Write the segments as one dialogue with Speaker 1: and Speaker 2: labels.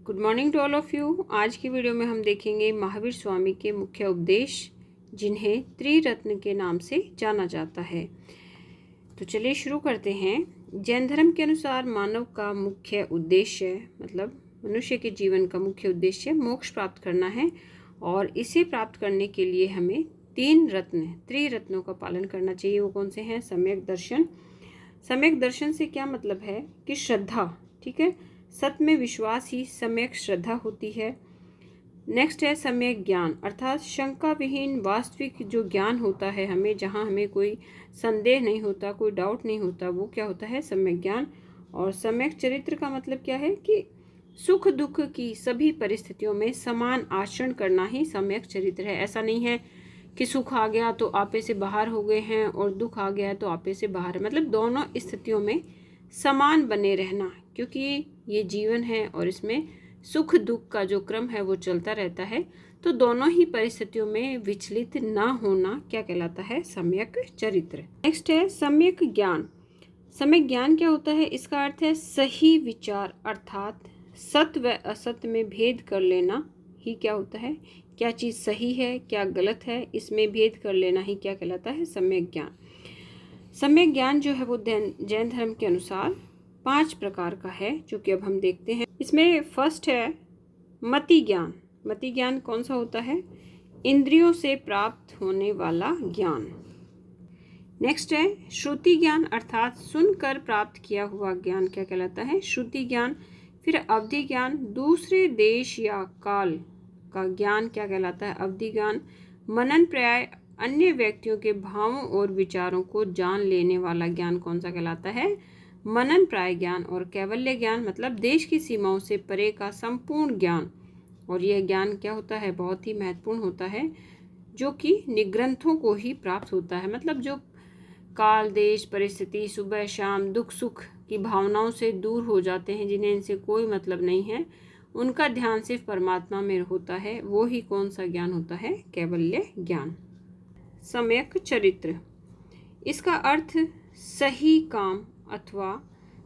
Speaker 1: Good morning to all of you. आज की video में हम देखेंगे महावीर स्वामी के मुख्य उपदेश, जिन्हें त्रिरत्न के नाम से जाना जाता है। तो चलिए शुरू करते हैं। जैन धर्म के अनुसार मानव का मुख्य उद्देश्य, मतलब मनुष्य के जीवन का मुख्य उद्देश्य मोक्ष प्राप्त करना है, और इसे प्राप्त करने के लिए हमें त्रिरत्नों का पालन करना चाहिए। वो कौन से हैं? सम्यक दर्शन। सम्यक दर्शन से क्या मतलब है कि श्रद्धा, ठीक है, सत्य में विश्वास ही सम्यक श्रद्धा होती है। नेक्स्ट है सम्यक ज्ञान, अर्थात शंका विहीन वास्तविक जो ज्ञान होता है हमें, जहाँ हमें कोई संदेह नहीं होता, कोई डाउट नहीं होता, वो क्या होता है? सम्यक ज्ञान। और सम्यक चरित्र का मतलब क्या है कि सुख दुख की सभी परिस्थितियों में समान आचरण करना ही सम्यक चरित्र है। ऐसा नहीं है कि सुख आ गया तो आपे से बाहर हो गए हैं और दुख आ गया तो आपे से बाहर है, मतलब दोनों स्थितियों में समान बने रहना, क्योंकि ये जीवन है और इसमें सुख दुख का जो क्रम है वो चलता रहता है। तो दोनों ही परिस्थितियों में विचलित ना होना क्या कहलाता है? सम्यक चरित्र। नेक्स्ट है सम्यक ज्ञान। सम्यक ज्ञान क्या होता है? इसका अर्थ है सही विचार, अर्थात सत्य व असत्य में भेद कर लेना ही क्या होता है? क्या चीज़ सही है, क्या गलत है, इसमें भेद कर लेना ही क्या कहलाता है? सम्यक ज्ञान। सम्यक ज्ञान जो है वो जैन धर्म के अनुसार 5 प्रकार का है, जो कि अब हम देखते हैं। इसमें फर्स्ट है मति ज्ञान। मति ज्ञान कौन सा होता है? इंद्रियों से प्राप्त होने वाला ज्ञान। नेक्स्ट है श्रुति ज्ञान, अर्थात सुनकर प्राप्त किया हुआ ज्ञान क्या कहलाता है? श्रुति ज्ञान। फिर अवधि ज्ञान, दूसरे देश या काल का ज्ञान क्या कहलाता है? अवधि ज्ञान। मनन पर्याय, अन्य व्यक्तियों के भावों और विचारों को जान लेने वाला ज्ञान कौन सा कहलाता है? मनन प्राय ज्ञान। और कैवल्य ज्ञान मतलब देश की सीमाओं से परे का संपूर्ण ज्ञान, और यह ज्ञान क्या होता है? बहुत ही महत्वपूर्ण होता है, जो कि निग्रंथों को ही प्राप्त होता है। मतलब जो काल देश परिस्थिति सुबह शाम दुख सुख की भावनाओं से दूर हो जाते हैं, जिन्हें इनसे कोई मतलब नहीं है, उनका ध्यान सिर्फ परमात्मा में होता है, वो ही कौन सा ज्ञान होता है? कैवल्य ज्ञान। सम्यक चरित्र, इसका अर्थ सही काम अथवा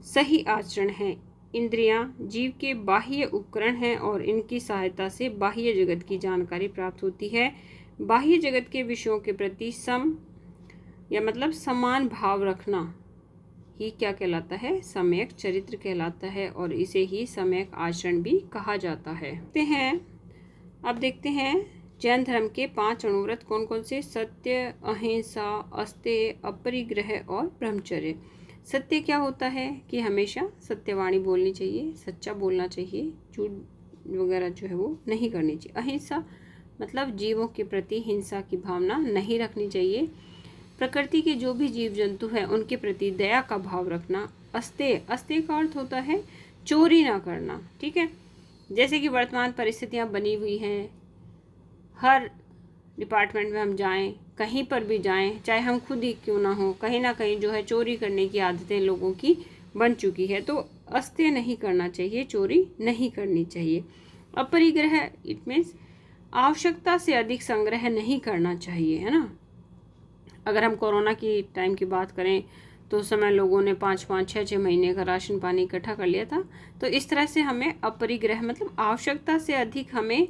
Speaker 1: सही आचरण है। इंद्रियां जीव के बाह्य उपकरण हैं और इनकी सहायता से बाह्य जगत की जानकारी प्राप्त होती है। बाह्य जगत के विषयों के प्रति मतलब समान भाव रखना ही क्या कहलाता है? सम्यक चरित्र कहलाता है, और इसे ही सम्यक आचरण भी कहा जाता है। अब देखते हैं जैन धर्म के 5 अणुव्रत कौन कौन से? सत्य, अहिंसा, अस्तेय, अपरिग्रह और ब्रह्मचर्य। सत्य क्या होता है कि हमेशा सत्यवाणी बोलनी चाहिए, सच्चा बोलना चाहिए, झूठ वगैरह जो है वो नहीं करनी चाहिए। अहिंसा मतलब जीवों के प्रति हिंसा की भावना नहीं रखनी चाहिए। प्रकृति के जो भी जीव जंतु हैं उनके प्रति दया का भाव रखना। अस्तेय का अर्थ होता है चोरी ना करना, ठीक है। जैसे कि वर्तमान परिस्थितियाँ बनी हुई हैं, हर डिपार्टमेंट में हम जाएं, कहीं पर भी जाएं, चाहे हम खुद ही क्यों ना हो, कहीं ना कहीं जो है चोरी करने की आदतें लोगों की बन चुकी है। तो अस्तेय नहीं करना चाहिए, चोरी नहीं करनी चाहिए। अपरिग्रह इट मीन्स आवश्यकता से अधिक संग्रह नहीं करना चाहिए, है ना। अगर हम कोरोना की टाइम की बात करें तो उस समय लोगों ने 5-5, 6-6 महीने का राशन पानी इकट्ठा कर लिया था। तो इस तरह से हमें अपरिग्रह मतलब आवश्यकता से अधिक हमें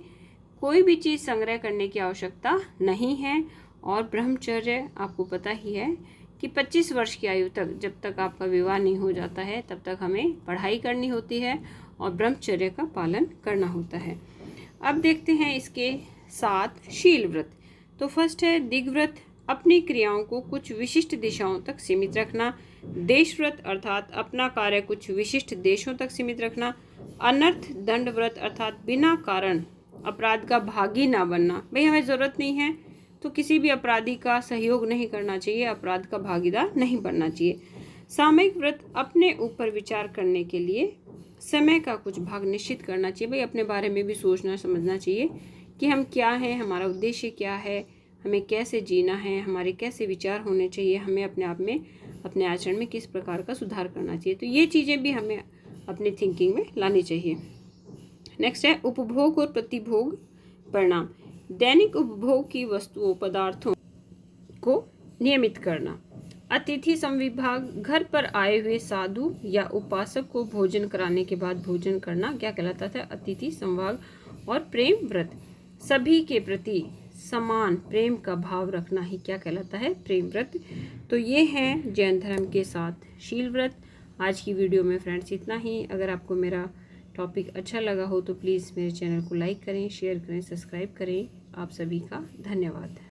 Speaker 1: कोई भी चीज़ संग्रह करने की आवश्यकता नहीं है। और ब्रह्मचर्य आपको पता ही है कि 25 वर्ष की आयु तक, जब तक आपका विवाह नहीं हो जाता है, तब तक हमें पढ़ाई करनी होती है और ब्रह्मचर्य का पालन करना होता है। अब देखते हैं इसके 7 शील व्रत। तो फर्स्ट है दिग्व्रत, अपनी क्रियाओं को कुछ विशिष्ट दिशाओं तक सीमित रखना। देश व्रत अर्थात अपना कार्य कुछ विशिष्ट देशों तक सीमित रखना। अनर्थ दंड व्रत अर्थात बिना कारण अपराध का भागी ना बनना। भाई हमें ज़रूरत नहीं है तो किसी भी अपराधी का सहयोग नहीं करना चाहिए, अपराध का भागीदार नहीं बनना चाहिए। सामयिक व्रत, अपने ऊपर विचार करने के लिए समय का कुछ भाग निश्चित करना चाहिए। भाई अपने बारे में भी सोचना समझना चाहिए कि हम क्या हैं, हमारा उद्देश्य क्या है, हमें कैसे जीना है, हमारे कैसे विचार होने चाहिए, हमें अपने आप में अपने आचरण में किस प्रकार का सुधार करना चाहिए। तो ये चीज़ें भी हमें अपनी थिंकिंग में लानी चाहिए। नेक्स्ट है उपभोग और प्रतिभोग परिणाम, दैनिक उपभोग की वस्तुओं पदार्थों को नियमित करना। अतिथि संविभाग, घर पर आए हुए साधु या उपासक को भोजन कराने के बाद भोजन करना क्या कहलाता था? अतिथि संभाग। और प्रेम व्रत, सभी के प्रति समान प्रेम का भाव रखना ही क्या कहलाता है? प्रेम व्रत। तो ये हैं जैन धर्म के 7 शील व्रत। आज की वीडियो में फ्रेंड्स इतना ही। अगर आपको मेरा टॉपिक अच्छा लगा हो तो प्लीज़ मेरे चैनल को लाइक करें, शेयर करें, सब्सक्राइब करें। आप सभी का धन्यवाद।